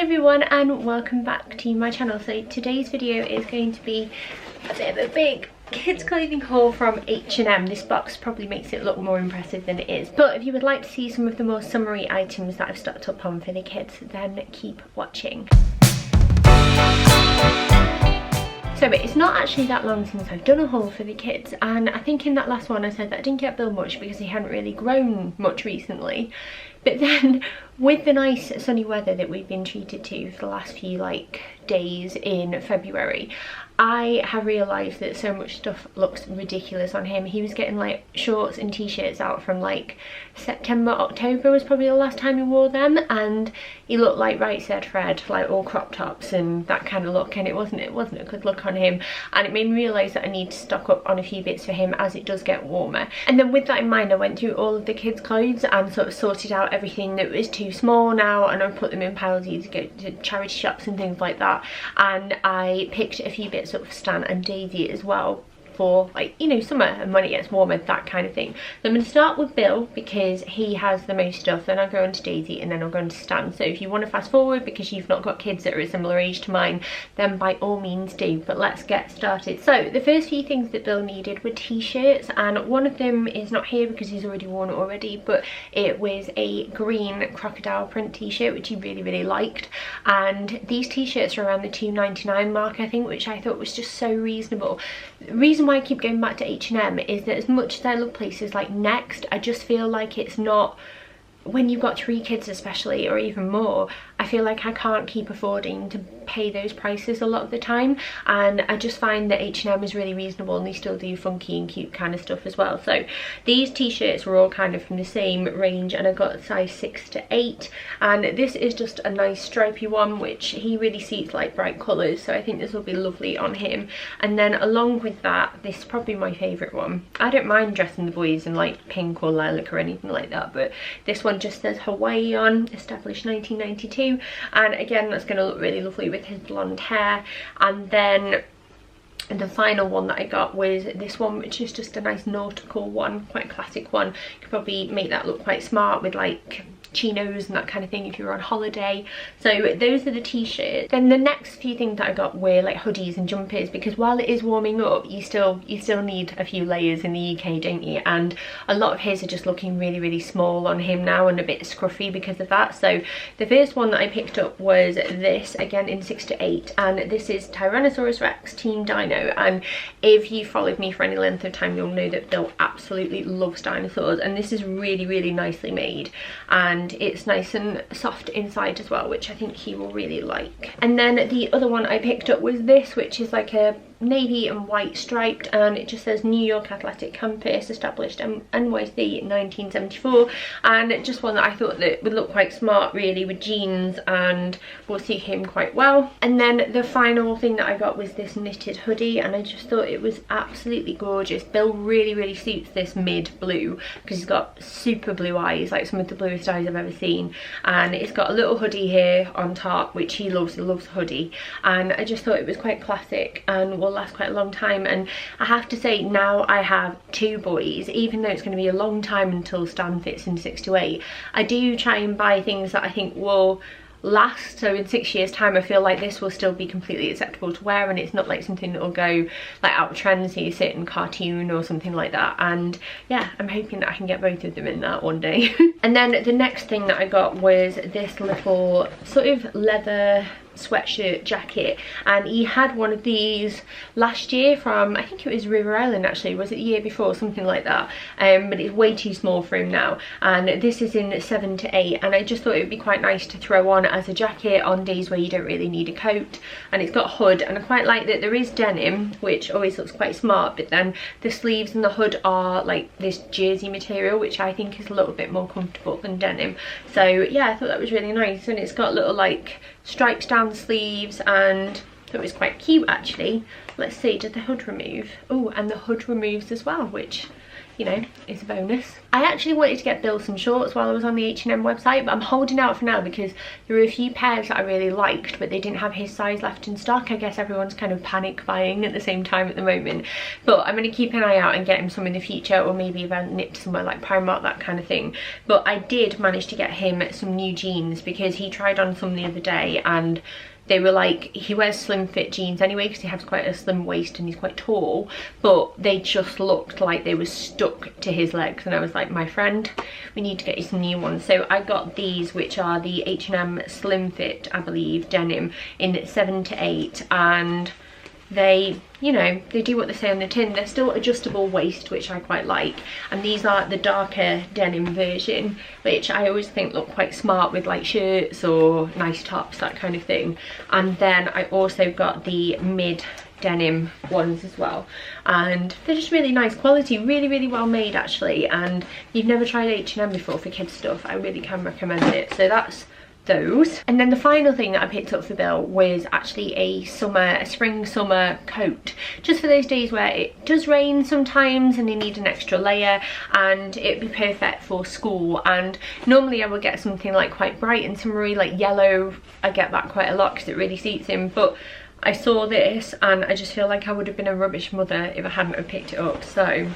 everyone and welcome back to my channel. So today's video is going to be a bit of a big kids clothing haul from H&M. This box probably makes it look more impressive than it is, but if you would like to see some of the more summery items that I've stocked up on for the kids, then keep watching. So it's not actually that long since I've done a haul for the kids, and I think in that last one I said that I didn't get Bill much because he hadn't really grown much recently. But then with the nice sunny weather that we've been treated to for the last few days in February, I have realised that so much stuff looks ridiculous on him. He was getting like shorts and t-shirts out from like September, October was probably the last time he wore them, and he looked like Right Said Fred, like all crop tops and that kind of look, and it wasn't a good look on him, and it made me realise that I need to stock up on a few bits for him as it does get warmer. And then with that in mind, I went through all of the kids' clothes and sort of sorted out everything that was too small now, and I put them in piles to go to charity shops and things like that, and I picked a few bits up for Stan and Daisy as well for, like, you know, summer and when it gets warmer, that kind of thing. So I'm going to start with Bill because he has the most stuff, then I'll go on to Daisy, and then I'll go on to Stan. So if you want to fast forward because you've not got kids that are a similar age to mine, then by all means do, but let's get started. So the first few things that Bill needed were t-shirts, and one of them is not here because he's already worn it already, but it was a green crocodile print t-shirt which he really liked, and these t-shirts are around the £2.99 mark I think, which I thought was just so reasonable. The reason why I keep going back to H&M is that as much as I love places like Next, I just feel like it's not, when you've got 3 kids especially, or even more, I feel like I can't keep affording to pay those prices a lot of the time, and I just find that H&M is really reasonable and they still do funky and cute kind of stuff as well. So these t-shirts were all kind of from the same range, and I got size 6 to 8, and this is just a nice stripy one which he really suits, like bright colours, so I think this will be lovely on him. And then along with that, this is probably my favourite one. I don't mind dressing the boys in like pink or lilac or anything like that, but this one just says Hawaii on, established 1992, and again that's going to look really lovely with his blonde hair. And then the final one that I got was this one, which is just a nice nautical one, quite a classic one. You could probably make that look quite smart with like chinos and that kind of thing if you're on holiday. So those are the t-shirts. Then the next few things that I got were like hoodies and jumpers, because while it is warming up, you still need a few layers in the UK, don't you? And a lot of his are just looking really small on him now and a bit scruffy because of that. So the first one that I picked up was this, again in 6 to 8, and this is Tyrannosaurus Rex Team Dino. And if you followed me for any length of time, you'll know that Bill absolutely loves dinosaurs, and this is really nicely made, and it's nice and soft inside as well, which I think he will really like. And then the other one I picked up was this, which is like a navy and white striped, and it just says New York Athletic Campus, established NYC 1974, and just one that I thought that would look quite smart really with jeans and will suit him quite well. And then the final thing that I got was this knitted hoodie, and I just thought it was absolutely gorgeous. Bill really suits this mid blue because he's got super blue eyes, like some of the bluest eyes I've ever seen, and it's got a little hoodie here on top which he loves hoodie, and I just thought it was quite classic and will last quite a long time. And I have to say, now I have 2 boys, even though it's going to be a long time until Stan fits in 6 to 8, I do try and buy things that I think will last. So in 6 years time I feel like this will still be completely acceptable to wear, and it's not like something that will go like out of trend, so you see it in cartoon or something like that. And yeah, I'm hoping that I can get both of them in that one day. And then the next thing that I got was this little sort of leather sweatshirt jacket, and he had one of these last year from, I think it was River Island actually, was it the year before, something like that, but it's way too small for him now, and this is in 7 to 8, and I just thought it would be quite nice to throw on as a jacket on days where you don't really need a coat. And it's got a hood, and I quite like that there is denim, which always looks quite smart, but then the sleeves and the hood are like this jersey material, which I think is a little bit more comfortable than denim. So yeah, I thought that was really nice, and it's got little like stripes down the sleeves, and so it was quite cute actually. Let's see, did the hood remove? Oh, and the hood removes as well, which you know, it's a bonus. I actually wanted to get Bill some shorts while I was on the H&M website, but I'm holding out for now because there were a few pairs that I really liked, but they didn't have his size left in stock. I guess everyone's kind of panic buying at the same time at the moment, but I'm going to keep an eye out and get him some in the future, or maybe if I nip somewhere like Primark, that kind of thing. But I did manage to get him some new jeans because he tried on some the other day and they were like, he wears slim fit jeans anyway because he has quite a slim waist and he's quite tall, but they just looked like they were stuck to his legs, and I was like, my friend, we need to get you some new ones. So I got these, which are the H&M slim fit, I believe, denim in 7 to 8, and they, you know, they do what they say on the tin. They're still adjustable waist, which I quite like, and these are the darker denim version, which I always think look quite smart with like shirts or nice tops, that kind of thing. And then I also got the mid denim ones as well, and they're just really nice quality, really well made actually. And if you've never tried H&M before for kids stuff, I really can recommend it. So that's those. And then the final thing that I picked up for Bill was actually a spring summer coat, just for those days where it does rain sometimes and they need an extra layer, and it'd be perfect for school. And normally I would get something like quite bright and summery, like yellow. I get that quite a lot because it really suits him, but I saw this and I just feel like I would have been a rubbish mother if I hadn't have picked it up. So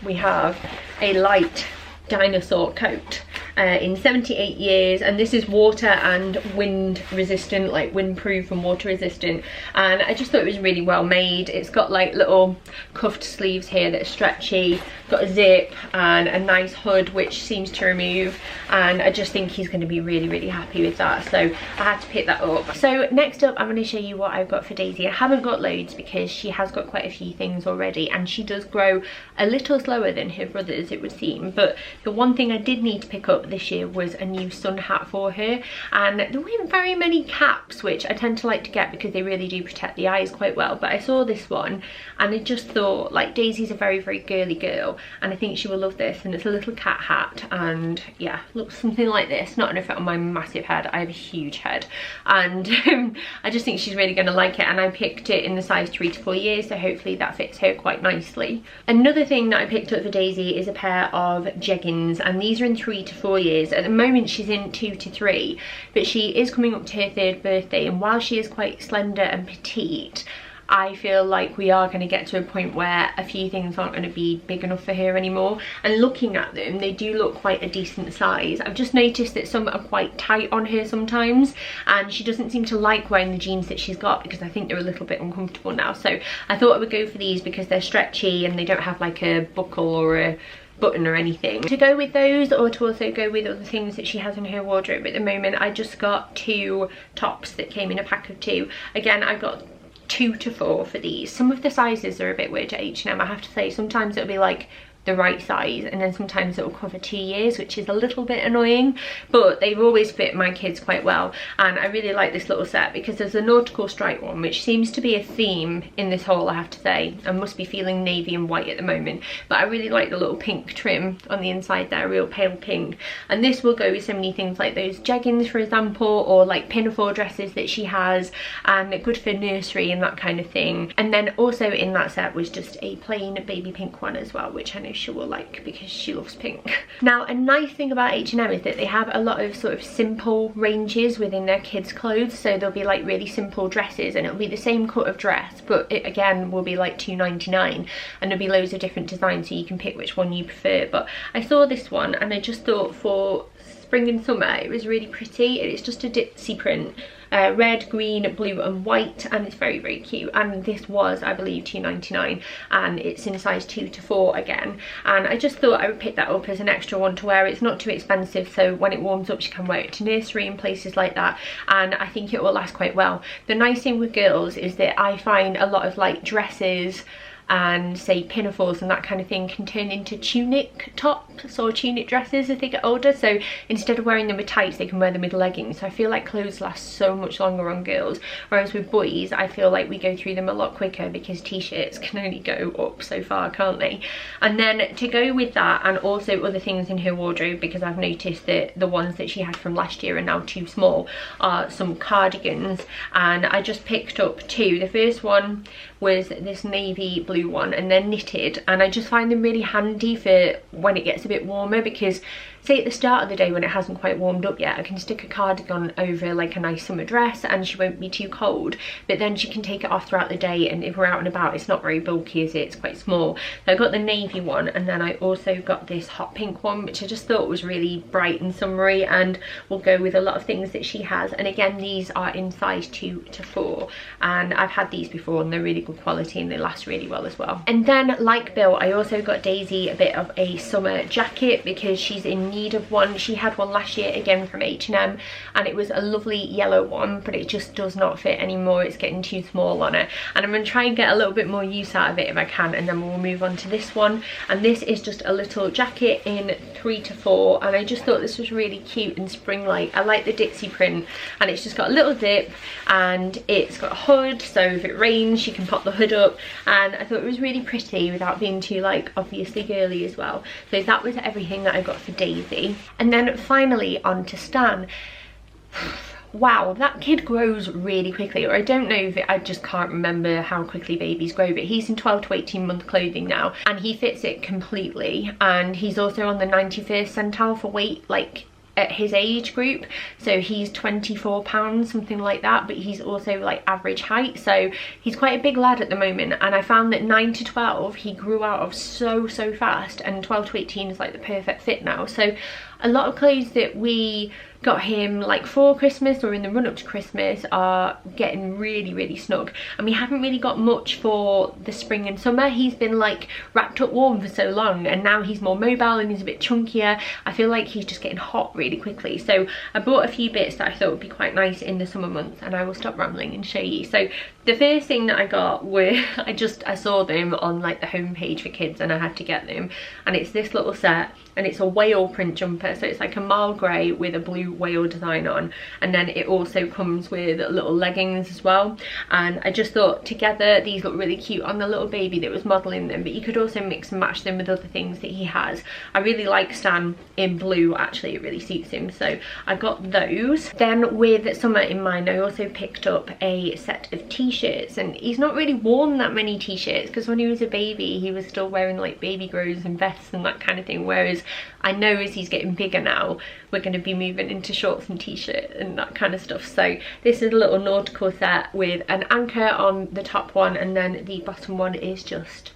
we have a light dinosaur coat in 78 years, and this is water and wind resistant, like windproof and water resistant, and I just thought it was really well made. It's got like little cuffed sleeves here that are stretchy, got a zip and a nice hood which seems to remove, and I just think he's going to be really happy with that, so I had to pick that up. So next up I'm going to show you what I've got for Daisy. I haven't got loads because she has got quite a few things already, and she does grow a little slower than her brothers, it would seem. But the one thing I did need to pick up this year was a new sun hat for her, and there weren't very many caps, which I tend to like to get because they really do protect the eyes quite well. But I saw this one and I just thought, like, Daisy's a very girly girl and I think she will love this, and it's a little cat hat, and yeah, looks something like this. Not enough on my massive head, I have a huge head, and I just think she's really going to like it. And I picked it in the size 3 to 4 years, so hopefully that fits her quite nicely. Another thing that I picked up for Daisy is a pair of jeggings, and these are in 3 to 4 years. At the moment she's in 2 to 3, but she is coming up to her 3rd birthday, and while she is quite slender and petite, I feel like we are going to get to a point where a few things aren't going to be big enough for her anymore. And looking at them, they do look quite a decent size. I've just noticed that some are quite tight on her sometimes, and she doesn't seem to like wearing the jeans that she's got because I think they're a little bit uncomfortable now. So I thought I would go for these because they're stretchy and they don't have like a buckle or a button or anything. To go with those, or to also go with other things that she has in her wardrobe at the moment, I just got 2 tops that came in a pack of 2. Again, I got 2 to 4 for these. Some of the sizes are a bit weird at H&M, I have to say. Sometimes it'll be like the right size, and then sometimes it will cover 2 years, which is a little bit annoying, but they've always fit my kids quite well. And I really like this little set because there's a nautical stripe one, which seems to be a theme in this haul, I have to say. I must be feeling navy and white at the moment, but I really like the little pink trim on the inside there, real pale pink. And this will go with so many things like those jeggings, for example, or like pinafore dresses that she has, and good for nursery and that kind of thing. And then also in that set was just a plain baby pink one as well, which I know she will like because she loves pink. Now, a nice thing about H&M is that they have a lot of sort of simple ranges within their kids' clothes. So there'll be like really simple dresses, and it'll be the same cut of dress, but it again will be like £2.99, and there'll be loads of different designs so you can pick which one you prefer. But I saw this one and I just thought for spring and summer it was really pretty. It's just a ditzy print, red, green, blue and white, and it's very cute. And this was, I believe, £2.99, and it's in size 2 to 4 again, and I just thought I would pick that up as an extra one to wear. It's not too expensive, so when it warms up she can wear it to nursery and places like that, and I think it will last quite well. The nice thing with girls is that I find a lot of like dresses and say pinafores and that kind of thing can turn into tunic tops or tunic dresses as they get older. So instead of wearing them with tights, they can wear them with leggings. So I feel like clothes last so much longer on girls, whereas with boys I feel like we go through them a lot quicker because t-shirts can only go up so far, can't they? And then to go with that, and also other things in her wardrobe, because I've noticed that the ones that she had from last year are now too small, are some cardigans, and I just picked up 2. The first one was this navy blue blue one, and they're knitted, and I just find them really handy for when it gets a bit warmer, because say at the start of the day when it hasn't quite warmed up yet, I can stick a cardigan over like a nice summer dress and she won't be too cold, but then she can take it off throughout the day, and if we're out and about it's not very bulky, is it? It's quite small. So I got the navy one, and then I also got this hot pink one, which I just thought was really bright and summery and will go with a lot of things that she has. And again, these are in size 2 to 4, and I've had these before and they're really good quality and they last really well as well. And then like Bill, I also got Daisy a bit of a summer jacket because she's in need of one. She had one last year again from H&M, and it was a lovely yellow one, but it just does not fit anymore. It's getting too small on her, and I'm going to try and get a little bit more use out of it if I can, and then we'll move on to this one. And this is just a little jacket in 3 to 4, and I just thought this was really cute and spring-like. I like the Dixie print, and it's just got a little zip and it's got a hood, so if it rains you can pop the hood up, and I thought it was really pretty without being too like obviously girly as well. So that was everything that I got for Daisy. And then finally on to Stan. Wow, that kid grows really quickly, or I don't know if I just can't remember how quickly babies grow, but he's in 12 to 18 month clothing now and he fits it completely, and he's also on the 91st centile for weight, like at his age group, so he's 24 pounds, something like that, but he's also like average height, so he's quite a big lad at the moment. And I found that 9 to 12 he grew out of so fast, and 12 to 18 is like the perfect fit now. So a lot of clothes that we got him like for Christmas or in the run up to Christmas are getting really snug, and we haven't really got much for the spring and summer. He's been like wrapped up warm for so long, and now he's more mobile and he's a bit chunkier. I feel like he's just getting hot really quickly, so I bought a few bits that I thought would be quite nice in the summer months, and I will stop rambling and show you. So the first thing that I got were I saw them on like the homepage for kids and I had to get them, and it's this little set, and it's a whale print jumper, so it's like a mild grey with a blue whale design on, and then it also comes with little leggings as well. And I just thought together these look really cute on the little baby that was modelling them, but you could also mix and match them with other things that he has. I really like Stan in blue, actually it really suits him, so I got those. Then with summer in mind, I also picked up a set of t-shirts, and he's not really worn that many t-shirts because when he was a baby he was still wearing like baby grows and vests and that kind of thing, whereas I know as he's getting bigger now we're going to be moving into shorts and t-shirt and that kind of stuff. So this is a little nautical set with an anchor on the top one, and then the bottom one is just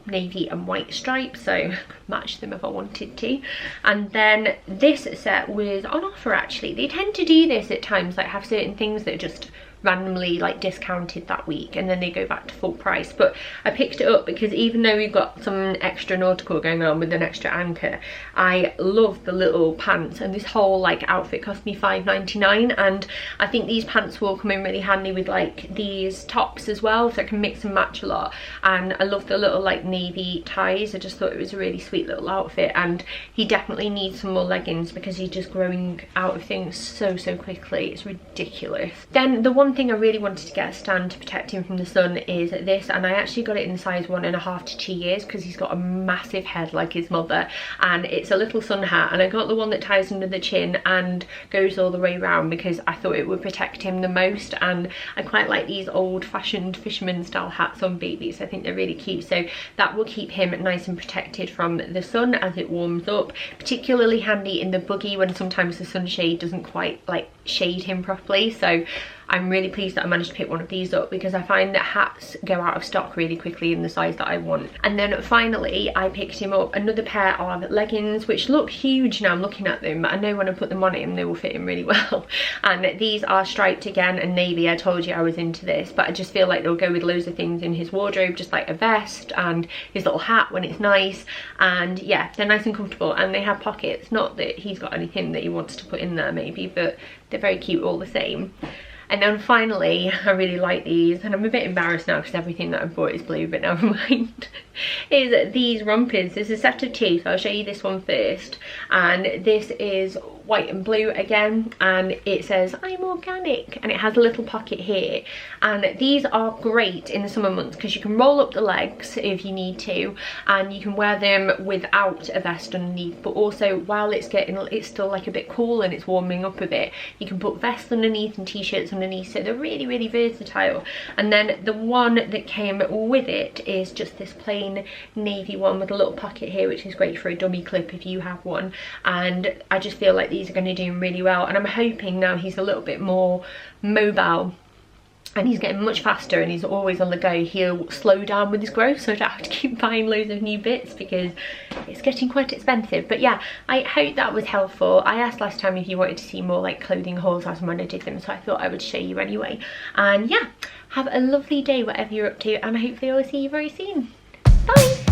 navy and white stripes, so I could match them if I wanted to. And then this set was on offer actually. They tend to do this at times, like have certain things that are just randomly like discounted that week and then they go back to full price, but I picked it up because even though we've got some extra nautical going on with an extra anchor, I love the little pants, and this whole like outfit cost me £5.99, and I think these pants will come in really handy with like these tops as well, so I can mix and match a lot. And I love the little like navy ties. I just thought it was a really sweet little outfit, and he definitely needs some more leggings because he's just growing out of things so quickly. It's ridiculous. Then the one thing I really wanted to get Stan to protect him from the sun is this, and I actually got it in size 1.5 to 2 years because he's got a massive head like his mother, and it's a little sun hat, and I got the one that ties under the chin and goes all the way around because I thought it would protect him the most. And I quite like these old-fashioned fisherman style hats on babies. I think they're really cute, so that will keep him nice and protected from the sun as it warms up. Particularly handy in the buggy when sometimes the sunshade doesn't quite like shade him properly, so I'm really pleased that I managed to pick one of these up because I find that hats go out of stock really quickly in the size that I want. And then finally I picked him up another pair of leggings, which look huge now I'm looking at them, but I know when I put them on him they will fit him really well. And these are striped again and navy. I told you I was into this, but I just feel like they'll go with loads of things in his wardrobe, just like a vest and his little hat when it's nice. And yeah, they're nice and comfortable, and they have pockets. Not that he's got anything that he wants to put in there maybe, but they're very cute all the same. And then finally, I really like these, and I'm a bit embarrassed now because everything that I bought is blue, but never mind, is these rompers. There's a set of two, so I'll show you this one first. And this is white and blue again, and it says I'm organic, and it has a little pocket here. And these are great in the summer months because you can roll up the legs if you need to, and you can wear them without a vest underneath, but also while it's still like a bit cool and it's warming up a bit, you can put vests underneath and t-shirts underneath, so they're really, really versatile. And then the one that came with it is just this plain navy one with a little pocket here, which is great for a dummy clip if you have one. And I just feel like these are going to do him really well, and I'm hoping now he's a little bit more mobile and he's getting much faster and he's always on the go, he'll slow down with his growth, so I don't have to keep buying loads of new bits because it's getting quite expensive. But yeah, I hope that was helpful. I asked last time if you wanted to see more like clothing hauls as and when I did them, so I thought I would show you anyway. And yeah, have a lovely day whatever you're up to, and hopefully I'll see you very soon. Bye!